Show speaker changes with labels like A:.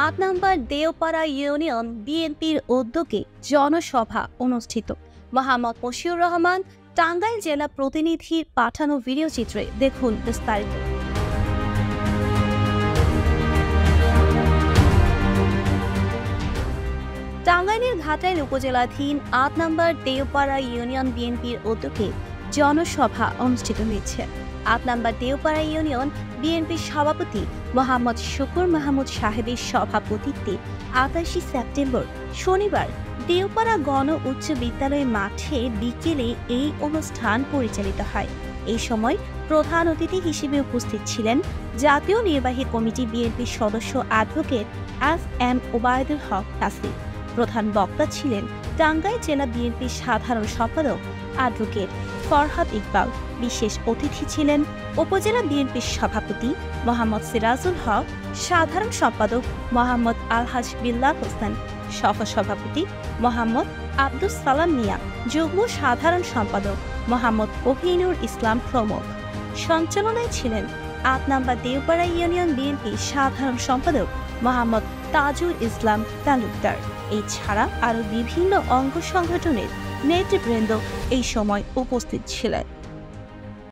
A: ৮ নম্বর Deopara union বিএনপির উদ্যোগে জনসভা অনুষ্ঠিত। মোহাম্মদ মশিউর রহমান, টাঙ্গাইল জেলা প্রতিনিধির পাঠানো ভিডিও চিত্রে দেখুন বিস্তারিত। টাঙ্গাইলের ঘাটাইল উপজেলাধীন ৮ নম্বর দেওপাড়া ইউনিয়ন বিএনপির উদ্যোগে জনসভা অনুষ্ঠিত হয়েছে। ৮ নম্বর দেওপাড়া ইউনিয়ন বিএনপির সভাপতি মোহাম্মদ শুকুর মাহমুদ সাহেবের সভাপতিত্বে ২৮ সেপ্টেম্বর শনিবার দেওপাড়া গণ উচ্চ বিদ্যালয় মাঠে বিকেলে এই অনুষ্ঠান পরিচালিত হয়। এই সময় প্রধান অতিথি হিসেবে উপস্থিত ছিলেন জাতীয় নির্বাহী কমিটি বিএনপির সদস্য অ্যাডভোকেট এস.এম. ওবায়দুল হক আসিফ। প্রধান বক্তা ছিলেন টাঙ্গাইল জেলা বিএনপির সাধারণ সম্পাদক অ্যাডভোকেট ফরহাদ ইকবাল। বিশেষ অতিথি ছিলেন উপজেলা বিএনপির সভাপতি মোহাম্মদ সিরাজুল হক, সাধারণ সম্পাদক মোহাম্মদ আলহাজ বিল্লাহ হোসেন, সহসভাপতি মোহাম্মদ আব্দুস সালাম মিয়া, যুগ্ম সাধারণ সম্পাদক মোহাম্মদ কোহিনুর ইসলাম প্রমুখ। সঞ্চালনায় ছিলেন ৮ নম্বর দেওপাড়া ইউনিয়ন বিএনপির সাধারণ সম্পাদক মোহাম্মদ তাজুল ইসলাম তালুকদার। এছাড়া আরও বিভিন্ন অঙ্গ সংগঠনের নেতৃবৃন্দ এই সময় উপস্থিত ছিলেন।